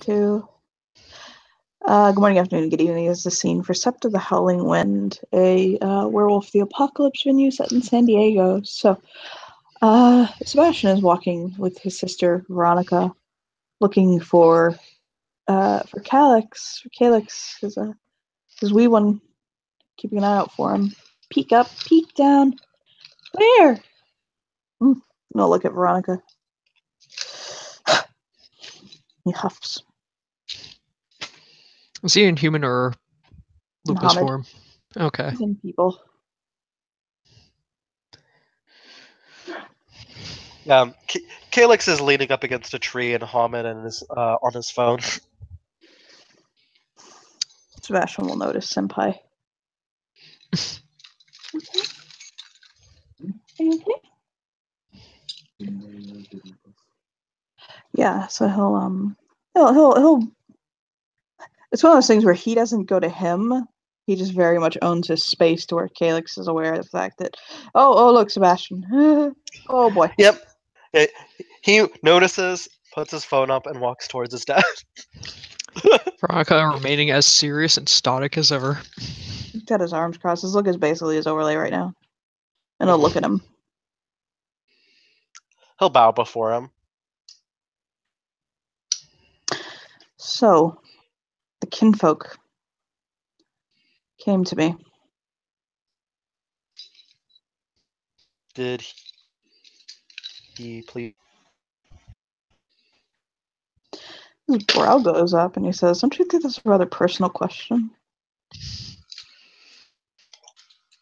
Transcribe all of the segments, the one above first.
to. Good morning, afternoon, good evening. This is the scene for Sept of the Howling Wind, a Werewolf the Apocalypse venue set in San Diego. So, Sebastian is walking with his sister Veronica, looking for Calyx. Calyx is his wee one, keeping an eye out for him. Peek up, peek down. Where? No, look at Veronica. He huffs. Is he in human or lupus Muhammad. form? Okay. He's in people. Calyx is leaning up against a tree and Hamid and is on his phone. Sebastian will notice Senpai. Okay. Yeah, so he'll it's one of those things where he doesn't go to him. He just very much owns his space to where Calyx is aware of the fact that, oh look, Sebastian. Oh boy. Yep. He notices, puts his phone up, and walks towards his dad. Veronica remaining as serious and stoic as ever. He's got his arms crossed. His look is basically his overlay right now. And he'll look at him. He'll bow before him. So, the kinfolk came to me. Did he please? His brow goes up and he says, "Don't you think that's a rather personal question?"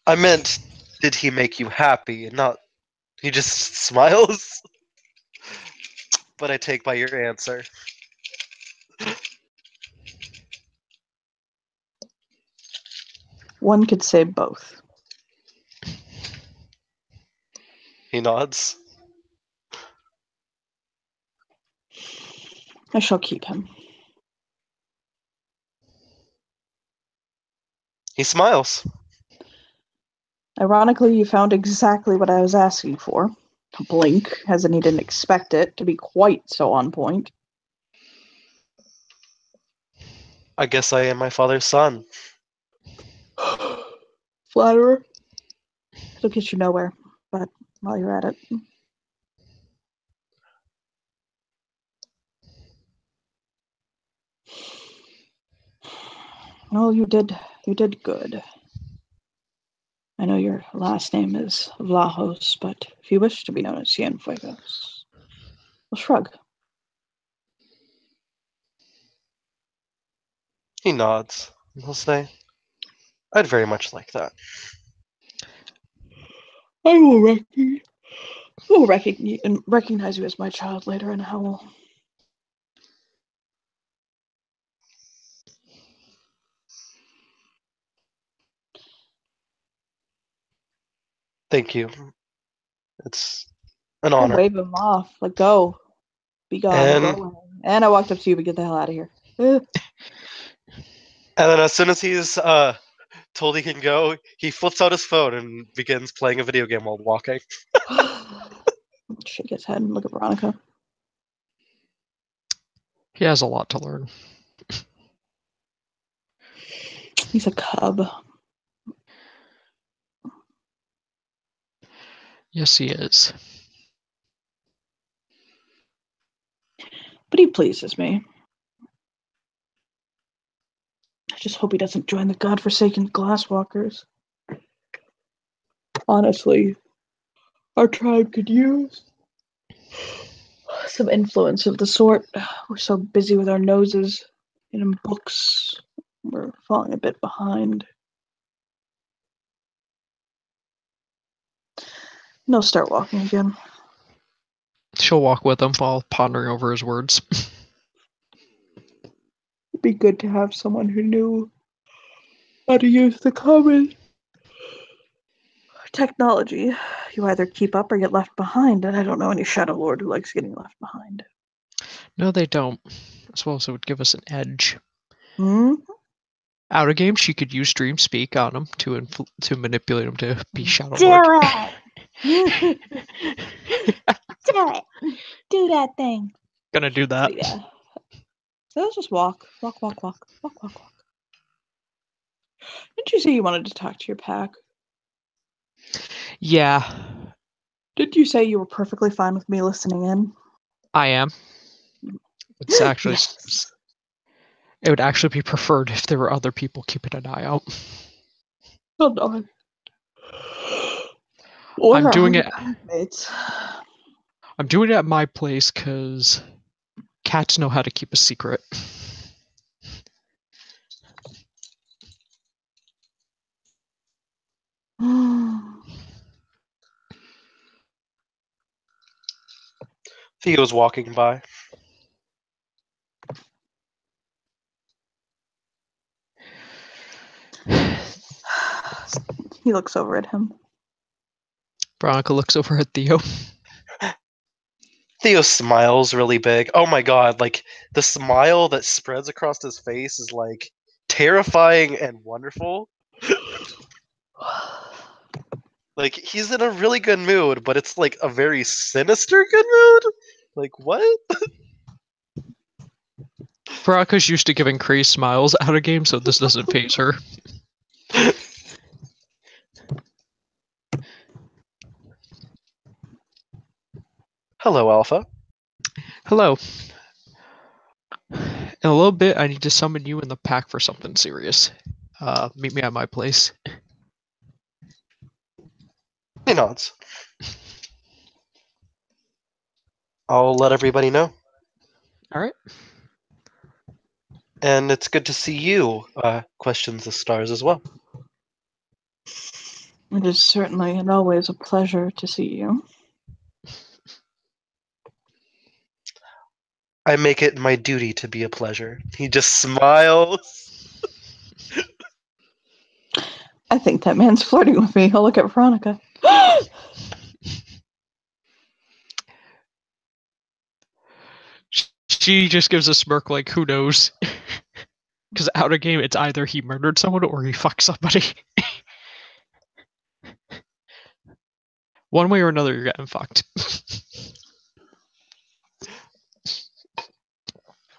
I meant, did he make you happy? And not, he just smiles. But I take by your answer. One could say both. He nods. I shall keep him. He smiles. Ironically, you found exactly what I was asking for. A blink, as in he didn't expect it to be quite so on point. I guess I am my father's son. Flatterer. It'll get you nowhere, but while you're at it. Well, you did good. I know your last name is Vlahos, but if you wish to be known as Cienfuegos, we'll shrug. He nods. He'll say, I'd very much like that. I will recognize you as my child later in hell. Thank you. It's an honor. I wave him off. Like, go. Be gone. Go away. And I walked up to you, but get the hell out of here. And then as soon as he's told he can go, he flips out his phone and begins playing a video game while walking. Shake his head and look at Veronica. He has a lot to learn. He's a cub. Yes, he is. But he pleases me. I just hope he doesn't join the godforsaken glasswalkers. Honestly, our tribe could use some influence of the sort. We're so busy with our noses and in books. We're falling a bit behind. And he'll start walking again. She'll walk with him while pondering over his words. It'd be good to have someone who knew how to use the common technology. You either keep up or get left behind, and I don't know any Shadow Lord who likes getting left behind. No, they don't. I suppose it would give us an edge. Mm-hmm. Out of game, she could use Dream Speak on him to manipulate him to be Shadow Do Lord. it! Do it! Do that thing! Gonna do that. So, yeah. let's just walk. Walk. Didn't you say you wanted to talk to your pack? Yeah, Didn't you say you were perfectly fine with me listening in? I am. It's actually Yes. it would actually be preferred if there were other people keeping an eye out. Oh no. Or I'm our doing other it. packmates. I'm doing it at my place because cats know how to keep a secret. Theo's walking by. He looks over at him. Veronica looks over at Theo. Theo smiles really big. Oh my god, like the smile that spreads across his face is like terrifying and wonderful. Like he's in a really good mood, but it's like a very sinister good mood. Like what? Veronica's used to giving crazy smiles out of game, so this doesn't faze her. Hello, Alpha. Hello. In a little bit, I need to summon you in the pack for something serious. Meet me at my place. He nods. I'll let everybody know. All right. And it's good to see you. Questions the stars as well. It is certainly and always a pleasure to see you. I make it my duty to be a pleasure. He just smiles. I think that man's flirting with me. I'll look at Veronica. She just gives a smirk like, who knows? Because out of game, it's either he murdered someone or he fucked somebody. One way or another, you're getting fucked.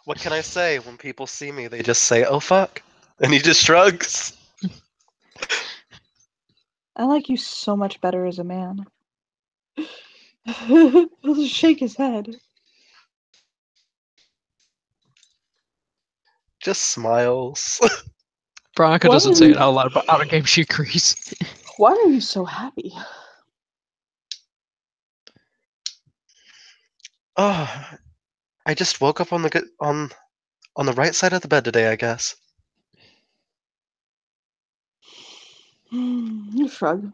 What can I say? When people see me, they just say, "Oh fuck," and he just shrugs. I like you so much better as a man. He'll just shake his head. Just smiles. Veronica Why doesn't are say it you- out loud, but out of game, she agrees. Why are you so happy? Oh, I just woke up on the right side of the bed today, I guess. You shrug.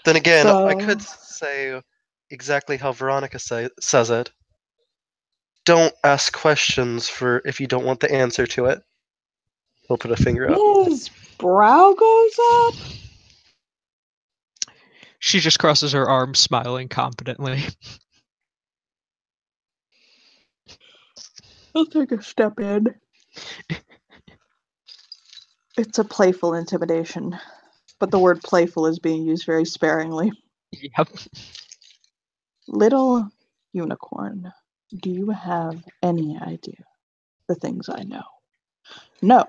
Then again, I So, could say exactly how Veronica says it. Don't ask questions for if you don't want the answer to it. He'll put a finger up. his brow goes up. She just crosses her arms, smiling confidently. He'll take a step in. It's a playful intimidation, but the word playful is being used very sparingly. Yep. Little unicorn, do you have any idea the things I know? No.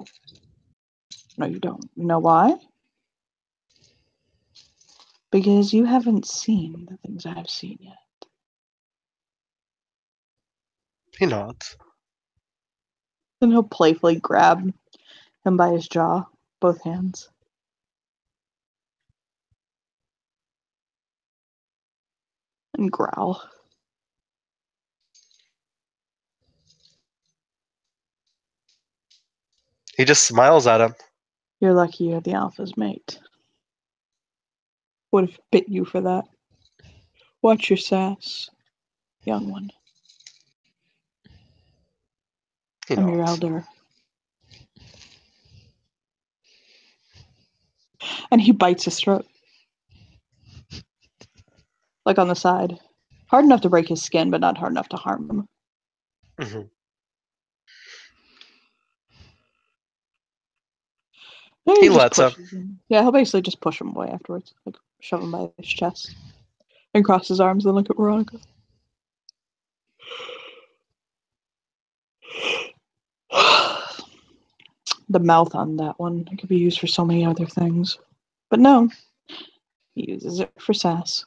No, you don't. You know why? Because you haven't seen the things I've seen yet. He nods. Then he'll playfully grab him by his jaw, both hands. And growl. He just smiles at him. You're lucky you're the alpha's mate. Would have bit you for that. Watch your sass, young one. He I'm your nods. elder. And he bites his throat. Like on the side. Hard enough to break his skin, but not hard enough to harm him. Mm-hmm. Then He just lets him. pushes him. Yeah, he'll basically just push him away afterwards. Like shove him by his chest. And cross his arms and look at Veronica. the mouth on that one. It could be used for so many other things. But no, he uses it for sass.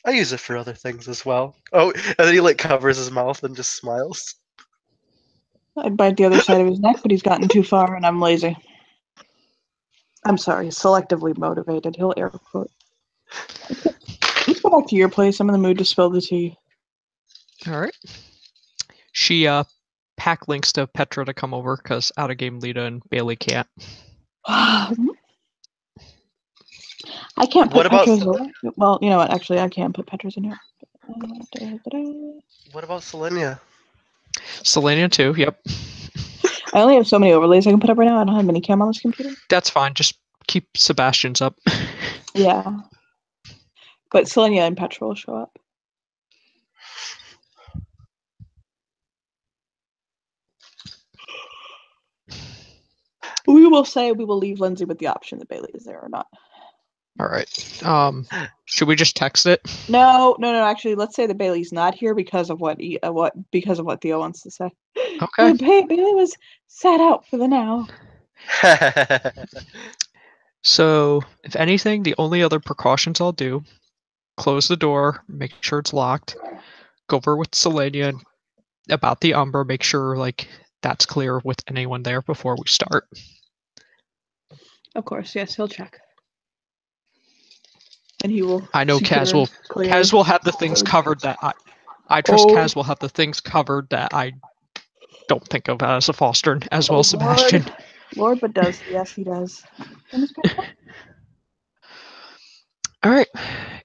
I use it for other things as well. Oh, and then he like covers his mouth and just smiles. I'd bite the other side of his neck, but he's gotten too far, and I'm lazy. I'm sorry, selectively motivated. He'll air quote. Let's go back to your place. I'm in the mood to spill the tea. All right. She pack links to Petra to come over because out of game Lita and Bailey can't. I can't put What about Petra's away. Well, you know what? Actually, I can put Petra's in here. what about Selenia? Selenia too. Yep. I only have so many overlays I can put up right now. I don't have any cam on this computer. That's fine. Just keep Sebastian's up. Yeah. But Selenia and Petra will show up. We will say we will leave Lindsay with the option that Bailey is there or not. All right. Should we just text it? No. Actually, let's say that Bailey's not here because of what Theo wants to say. Okay. Bailey was sat out for the now. So, if anything, the only other precautions I'll do: close the door, make sure it's locked. Go over with Selenia about the Umbra, make sure like that's clear with anyone there before we start. Of course, yes, he'll check. And he will. I know Kaz will have the things covered that I trust Kaz will have the things covered that I don't think of as a Foster, as well as Sebastian. Lord, but does. Yes, he does. All right.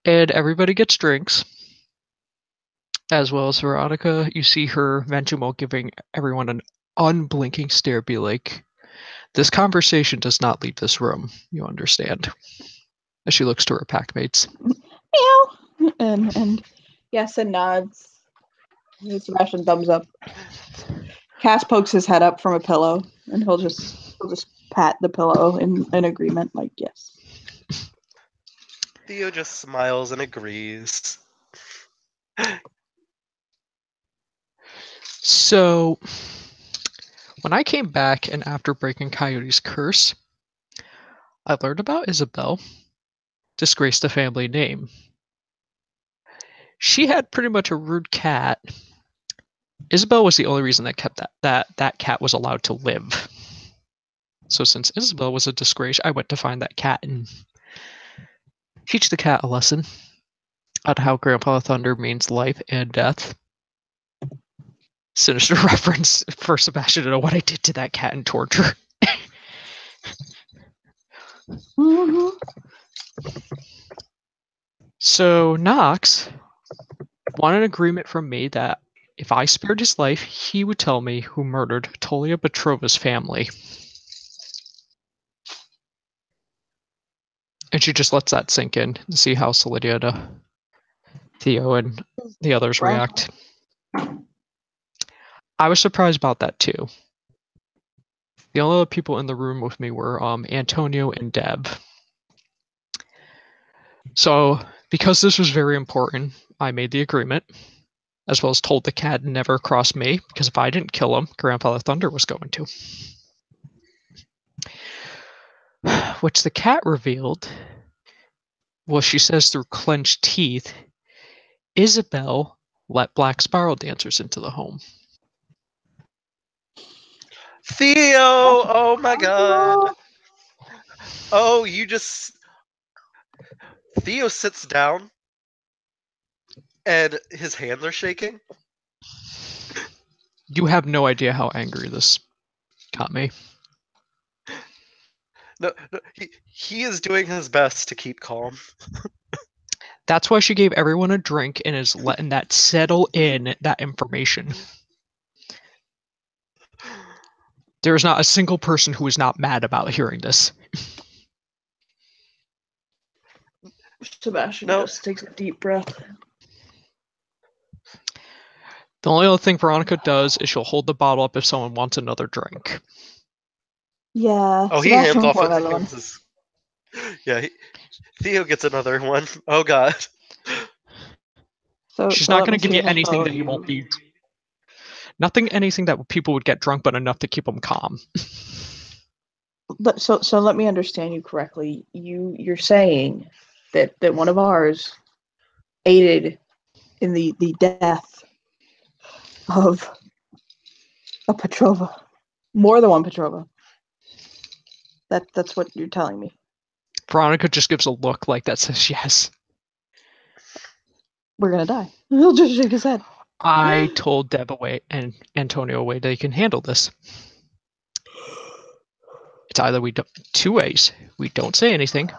And everybody gets drinks. As well as Veronica, you see her Ventumo giving everyone an unblinking stare, be like, this conversation does not leave this room, you understand. As she looks to her packmates. Meow! And yes, and nods. Sebastian thumbs up. Cass pokes his head up from a pillow, and he'll just pat the pillow in agreement, like, yes. Theo just smiles and agrees. So, when I came back and after breaking Coyote's curse, I learned about Isabel, disgraced the family name. She had pretty much a rude cat. Isabel was the only reason that kept that cat was allowed to live. So since Isabel was a disgrace, I went to find that cat and teach the cat a lesson on how Grandpa Thunder means life and death. Sinister reference for Sebastian to know what I did to that cat in torture. Mm-hmm. So Knox wanted an agreement from me that if I spared his life, he would tell me who murdered Tolia Petrova's family. And she just lets that sink in and see how Solidia, Theo, and the others react. I was surprised about that too. The only other people in the room with me were Antonio and Deb. So, because this was very important, I made the agreement, as well as told the cat never cross me, because if I didn't kill him, Grandfather Thunder was going to. Which the cat revealed, well, she says through clenched teeth, Isabel let black spiral dancers into the home. Theo! Oh my god! Oh, you just... Theo sits down, and his hands are shaking. You have no idea how angry this got me. No, he is doing his best to keep calm. That's why she gave everyone a drink and is letting that settle in, that information. There is not a single person who is not mad about hearing this. Sebastian just takes a deep breath. The only other thing Veronica does is she'll hold the bottle up if someone wants another drink. Yeah. Oh, he hands off another one. Yeah, Theo gets another one. Oh god. So she's not going to give you anything that you won't be. anything that people would get drunk, but enough to keep them calm. So let me understand you correctly. You're saying that one of ours aided in the death of a Petrova. More than one Petrova. That's what you're telling me. Veronica just gives a look like that says yes. We're gonna die. He'll just shake his head. I told Deb away and Antonio away they can handle this. It's either we don't, two ways. We don't say anything,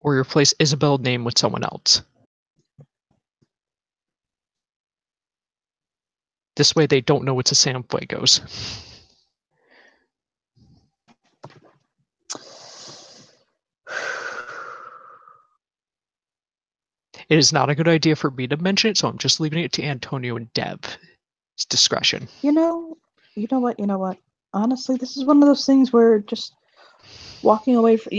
or replace Isabel's name with someone else. This way they don't know it's a Sanfuegos. It is not a good idea for me to mention it, so I'm just leaving it to Antonio and Deb's discretion. You know what? Honestly, this is one of those things where just walking away from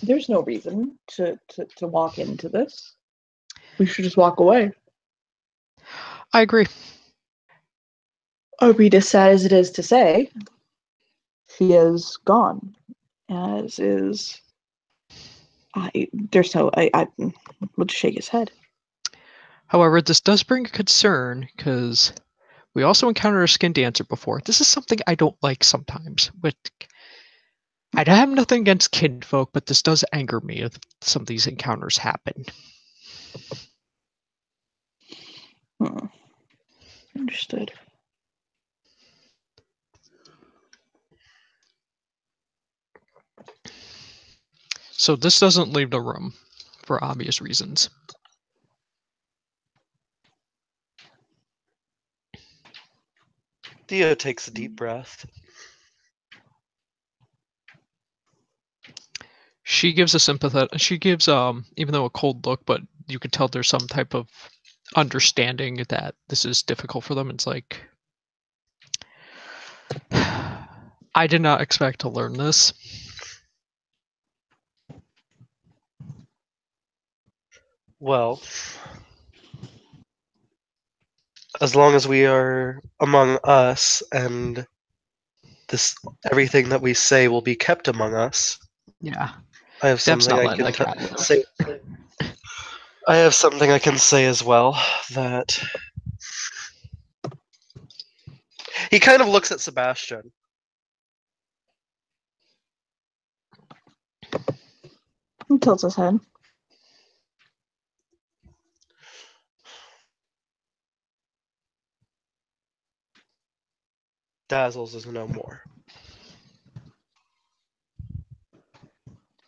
there's no reason to walk into this. We should just walk away. I agree. I'd be as sad as it is to say, he is gone. As is, I would shake his head. However, this does bring a concern because we also encountered a skin dancer before. This is something I don't like sometimes. But I have nothing against kinfolk, but this does anger me if some of these encounters happen. Understood. So this doesn't leave the room for obvious reasons. Theo takes a deep breath. She gives a sympathetic. She gives even though a cold look, but you could tell there's some type of understanding that this is difficult for them. It's like I did not expect to learn this. Well, as long as we are among us and everything that we say will be kept among us. Yeah. I have Deb's something not I letting can that cat say. I have something I can say as well, that he kind of looks at Sebastian. He tilts his head. Dazzles is no more.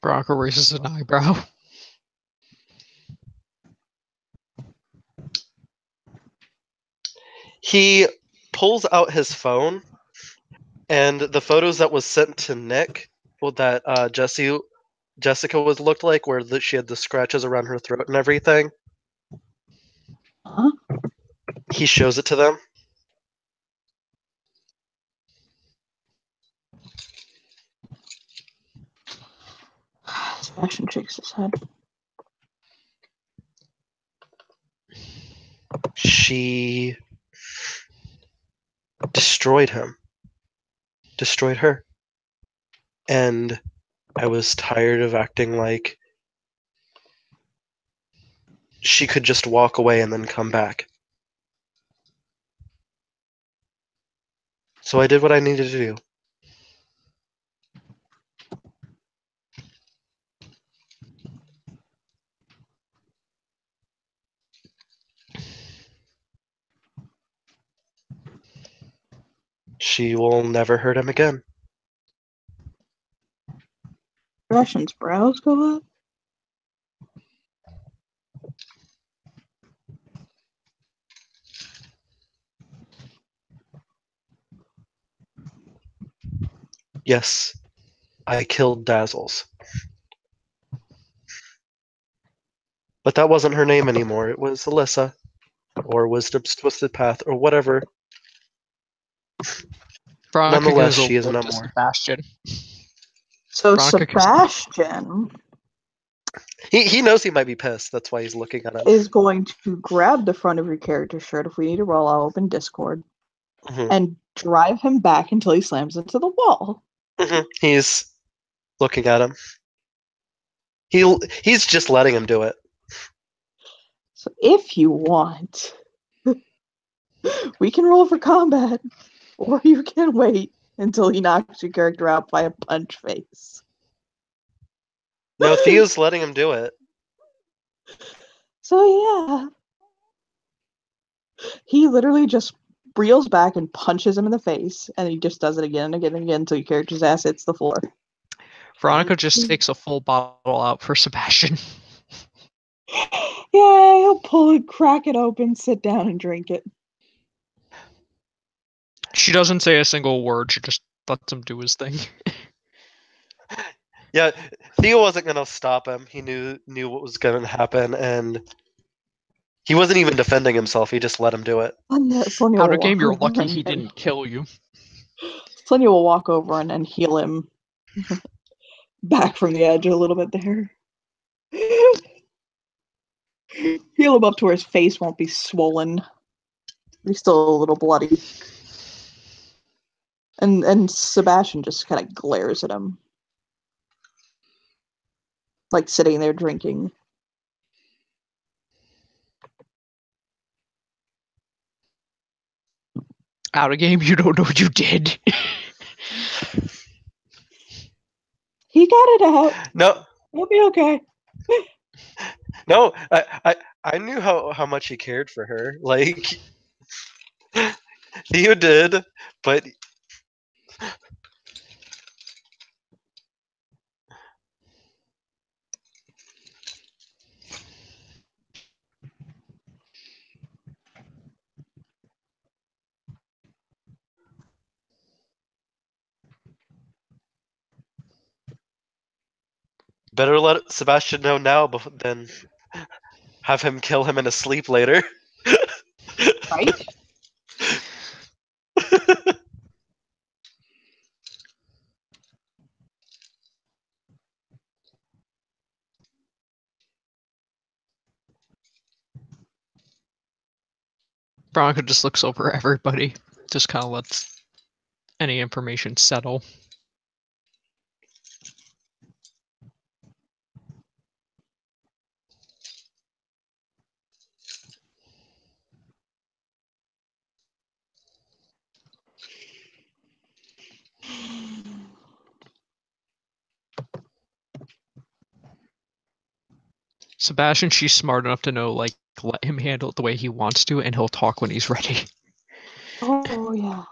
Bronco raises an eyebrow. He pulls out his phone, and the photos that was sent to Nick, that Jessica was looked like, where she had the scratches around her throat and everything. Huh? He shows it to them. Sebastian shakes his head. She destroyed him. Destroyed her. And I was tired of acting like she could just walk away and then come back. So I did what I needed to do. She will never hurt him again. Sebastian's brows go up. Yes, I killed Dazzles. But that wasn't her name anymore. It was Alyssa, or Wisdom's Twisted Path, or whatever. Veronica Nonetheless, gives a she is look no to more. Sebastian. So Veronica Sebastian He knows he might be pissed. That's why he's looking at him. is going to grab the front of your character shirt. If we need to roll, I'll open Discord and drive him back until he slams into the wall. He's looking at him. He's just letting him do it. So if you want, we can roll for combat, or you can wait until he knocks your character out by a punch face. No, Theo's letting him do it. So yeah. He literally just reels back and punches him in the face, and he just does it again and again and again until your character's ass hits the floor. Veronica just takes a full bottle out for Sebastian. Yeah, he'll pull it, crack it open, sit down, and drink it. She doesn't say a single word. She just lets him do his thing. Yeah, Theo wasn't gonna stop him. He knew what was gonna happen, and he wasn't even defending himself. He just let him do it. Out of game, you're lucky he didn't kill you. Sonya will walk over and heal him back from the edge a little bit there. Heal him up to where his face won't be swollen. He's still a little bloody. And Sebastian just kind of glares at him. Like sitting there drinking. Out of game, you don't know what you did. He got it out. No, He'll be okay. no, I knew how much he cared for her. Like Theo did, but better let Sebastian know now than have him kill him in his sleep later. Right? Veronica just looks over everybody. Just kind of lets any information settle. Sebastian, she's smart enough to know, like, let him handle it the way he wants to, and he'll talk when he's ready. Oh, yeah.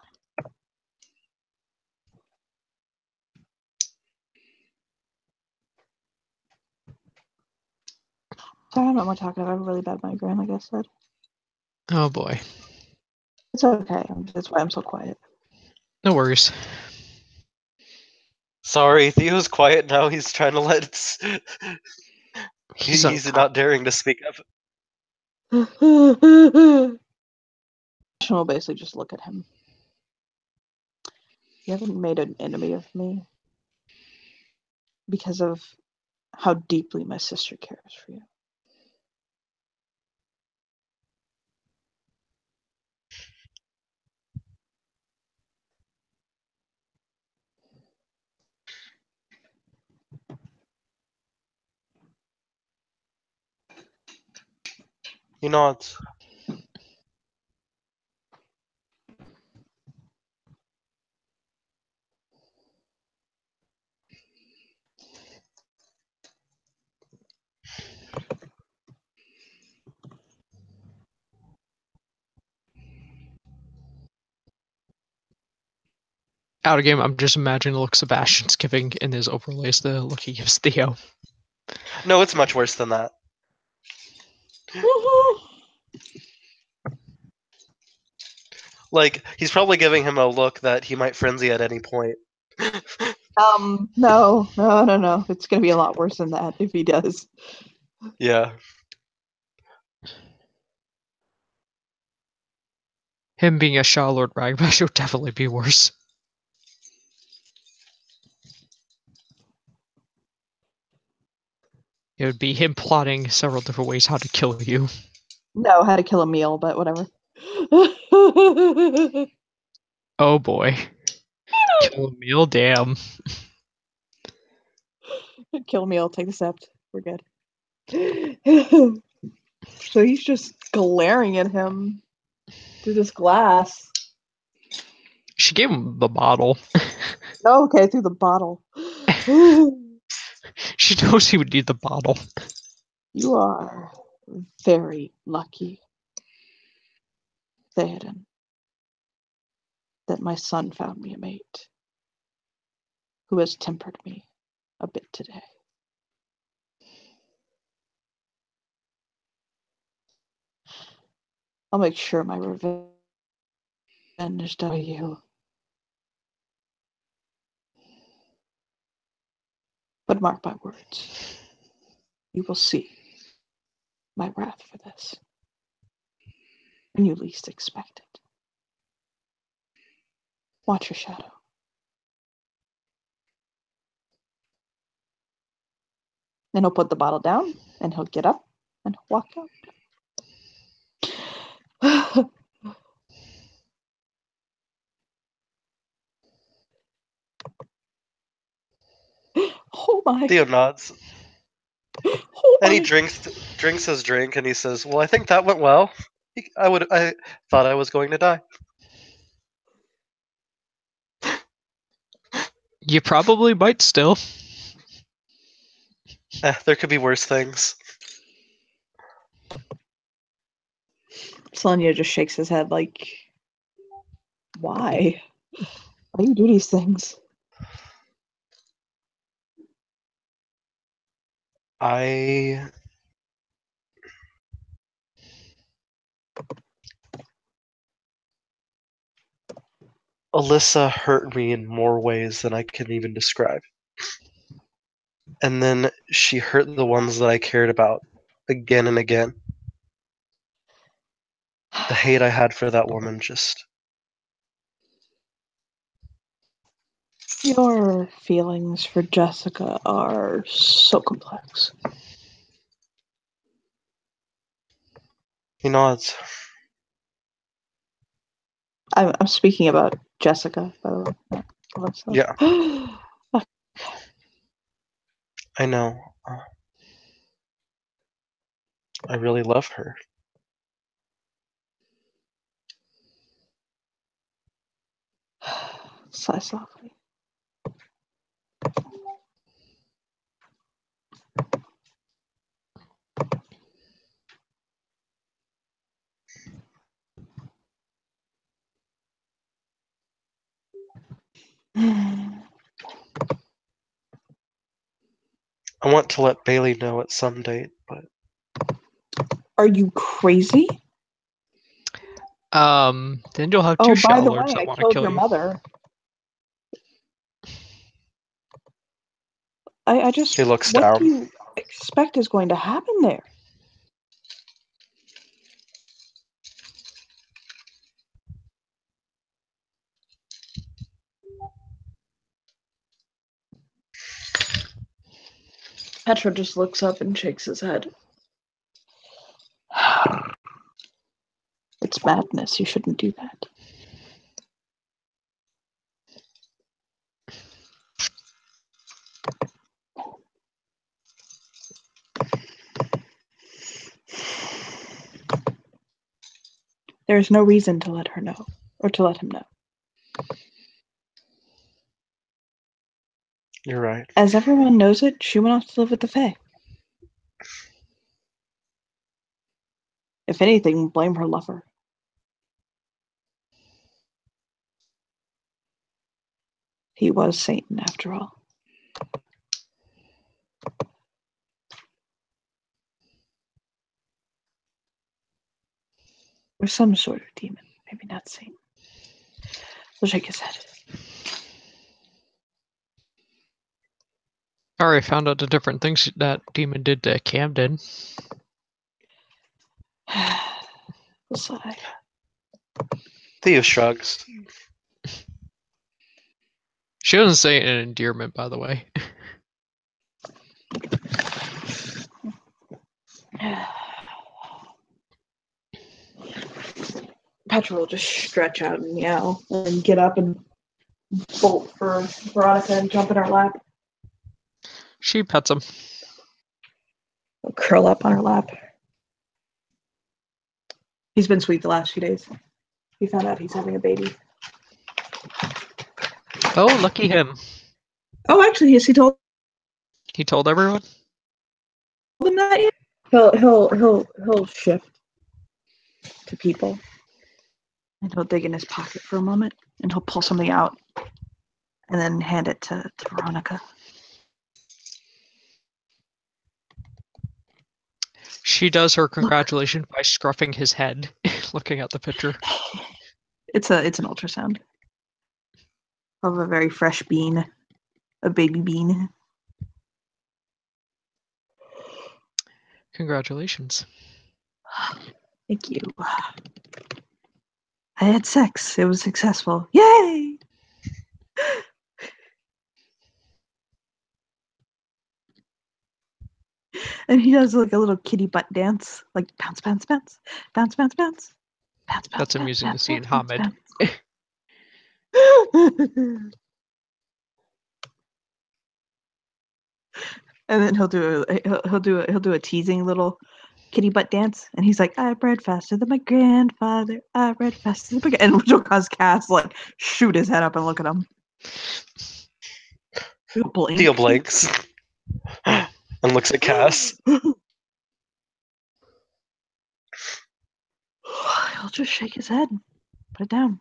Sorry, I'm not more talking. I have a really bad migraine, like I said. Oh boy. It's okay. That's why I'm so quiet. No worries. Sorry, Theo's quiet now. He's trying to let. He's not daring to speak up. will basically just look at him. You haven't made an enemy of me because of how deeply my sister cares for you. He nods. out of game. I'm just imagining the look Sebastian's giving in his overlays, the look he gives Theo. No, it's much worse than that. Like, he's probably giving him a look that he might frenzy at any point. No. It's gonna be a lot worse than that if he does. Yeah. Him being a Shaw Lord Ragbash would definitely be worse. It would be him plotting several different ways how to kill you. No, how to kill a meal, but whatever. Oh boy. Kill a meal? Damn. Kill a meal, take the sept. We're good. So he's just glaring at him through this glass. She gave him the bottle. Okay, through the bottle. She knows he would need the bottle. You are very lucky, Theoden, that my son found me a mate who has tempered me a bit today. I'll make sure my revenge is done by you. But mark my words, you will see my wrath for this when you least expect it. Watch your shadow. Then he'll put the bottle down, and he'll get up, and he'll walk out. Oh my. Theo nods, Oh and he my. drinks his drink, and he says, "Well, I think that went well. I thought I was going to die." You probably might still. There could be worse things. Sonya just shakes his head like, why? Why do you do these things? Alyssa hurt me in more ways than I can even describe. And then she hurt the ones that I cared about again and again. The hate I had for that woman just... Your feelings for Jessica are so complex. He nods. I'm speaking about Jessica, by the way. Yeah, I know. I really love her. Sigh softly. I want to let Bailey know at some date, but Are you crazy? Then you'll have Oh, two by the Shadowlords way, that I want to killed kill your you. mother. I just... he looks What down. do you expect is going to happen there? Petra just looks up and shakes his head. It's madness. You shouldn't do that. There is no reason to let her know, or to let him know. You're right. As everyone knows it, she went off to live with the Fae. If anything, blame her lover. He was Satan, after all. Or some sort of demon. Maybe not Satan. He'll shake his head. Alright, found out the different things that demon did to Camden. We'll sigh. Theo shrugs. She doesn't say an endearment, by the way. Petra will just stretch out and meow and get up and bolt for Veronica and jump in her lap. She pets him. He'll curl up on her lap. He's been sweet the last few days. He found out he's having a baby. Oh, lucky him. Oh, actually, yes, he told He told everyone? him that yet? He'll shift to people. And he'll dig in his pocket for a moment and he'll pull something out and then hand it to Veronica. She does her congratulations by scruffing his head, looking at the picture. It's an ultrasound of a very fresh bean, a baby bean. Congratulations. Thank you. I had sex. It was successful. Yay! And he does like a little kitty butt dance, like bounce, bounce, bounce, bounce, bounce, bounce, bounce, bounce. That's amusing to see in bounce, Hamid. And then he'll do a teasing little kitty butt dance, and he's like, "I bred faster than my grandfather. I bred faster than my," and which will cause Cass like shoot his head up and look at him. Theo blinks and looks at Cass. He'll just shake his head, put it down.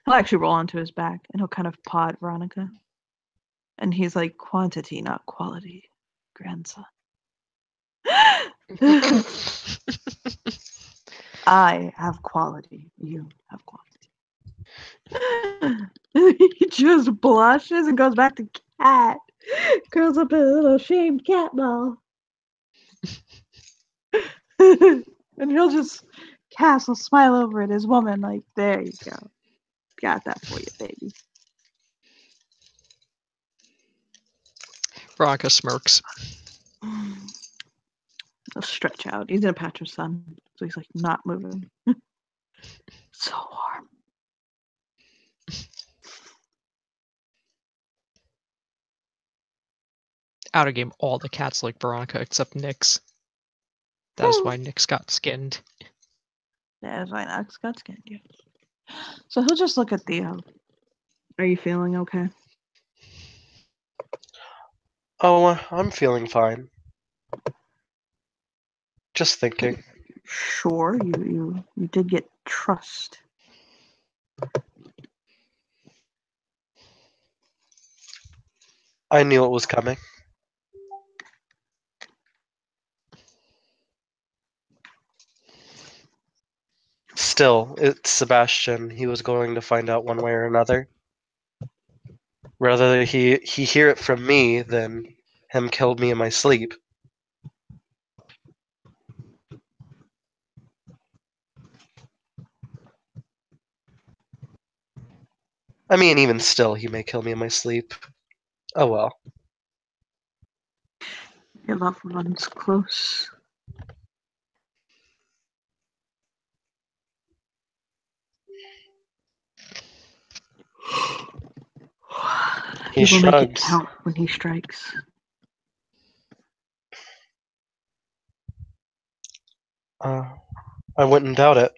He'll actually roll onto his back, and he'll kind of paw at Veronica. And he's like, "Quantity, not quality, grandson." I have quality. You have quantity. He just blushes and goes back to cat. Curls up in a little shamed cat ball. And he'll just Cass will smile over at his woman like, "There you go. Got that for you, baby." Veronica smirks. He'll stretch out. He's in a patch of sun, so he's like not moving. So warm. Out of game, all the cats like Veronica except Nyx. That's why Nyx got skinned. That's why Knox got skinned, yeah. So he'll just look at Theo. Are you feeling okay? Oh, I'm feeling fine. Just thinking. Sure, you did get trust. I knew it was coming. Still, it's Sebastian. He was going to find out one way or another. Rather he hear it from me than him kill me in my sleep. I mean, even still, he may kill me in my sleep. Oh well. Your loved one's close. He will make it shrugs. count when he strikes. I wouldn't doubt it.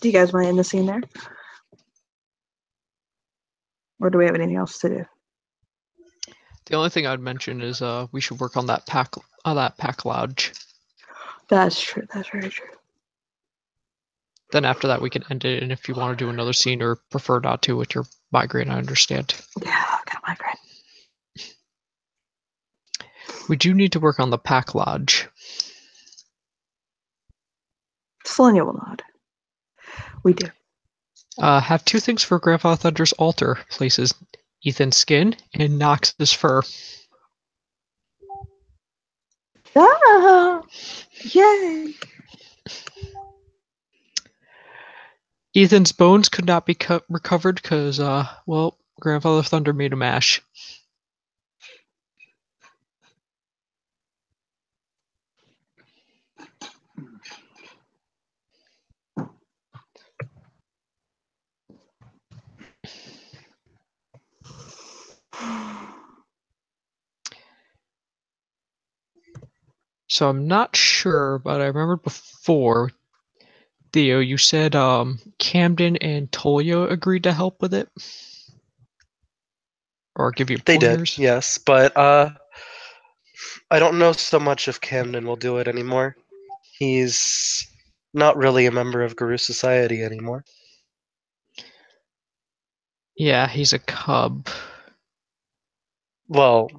Do you guys want to end the scene there? Or do we have anything else to do? The only thing I'd mention is we should work on that pack lodge. That's true. That's very true. Then after that we can end it, and if you want to do another scene or prefer not to with your migraine, I understand. Yeah, I've got a migraine. We do need to work on the pack lodge. Selenia will nod. We do. Have two things for Grandfather Thunder's altar. Places Ethan's skin and Nox's fur. Ah! Yay! Ethan's bones could not be recovered because, well, Grandfather Thunder made a mash. So I'm not sure, but I remember before, Theo, you said Camden and Toyo agreed to help with it? Or give you They did, pointers? yes, but I don't know so much if Camden will do it anymore. He's not really a member of Guru Society anymore. Yeah, he's a cub. Well,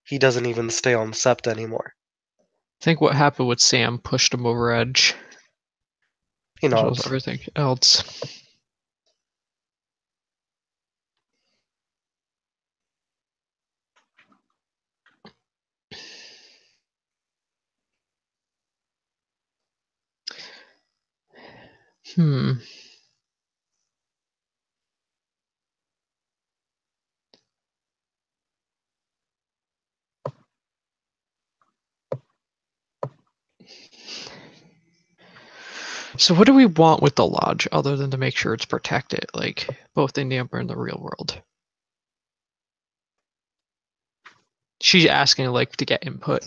he doesn't even stay on Sept anymore. I think what happened with Sam pushed him over edge. He As well as nods. everything else. So what do we want with the lodge other than to make sure it's protected, like both in the Emperor and the real world? She's asking like to get input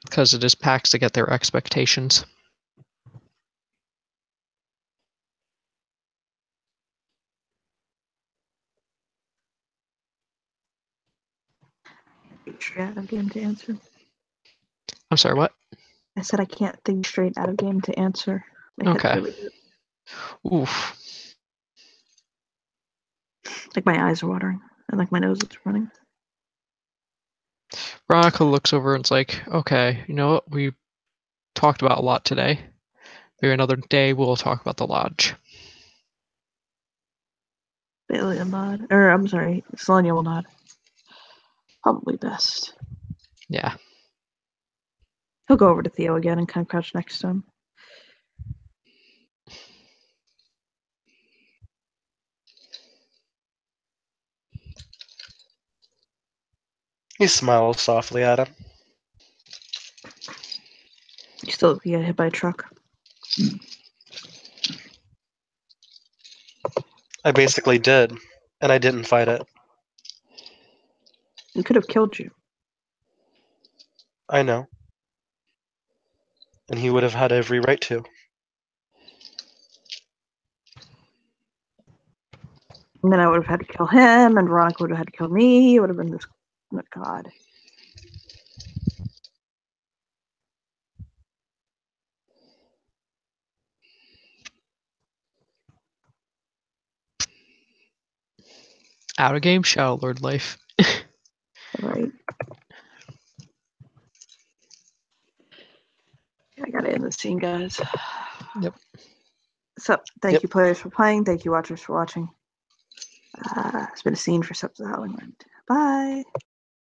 because it is PAX to get their expectations. Straight out of game to answer. I'm sorry, what? I said I can't think straight out of game to answer. My head's Okay. really good. Oof. Like my eyes are watering and like my nose is running. Veronica looks over and it's like, okay, you know what? We talked about a lot today. Maybe another day we'll talk about the lodge. Bailey will nod. Or I'm sorry, Selenia will nod. Probably best. Yeah. He'll go over to Theo again and kind of crouch next to him. He smiles softly at him. You still get hit by a truck. I basically did, and I didn't fight it. It could have killed you. I know. And he would have had every right to. And then I would have had to kill him, and Veronica would have had to kill me. It would have been this. Oh, God. Out of game, Shadow Lord life. Right. I gotta end the scene, guys. Yep. So, thank Yep. you, players, for playing. Thank you, watchers, for watching. It's been a scene for Sept of the Howling Wind. Bye.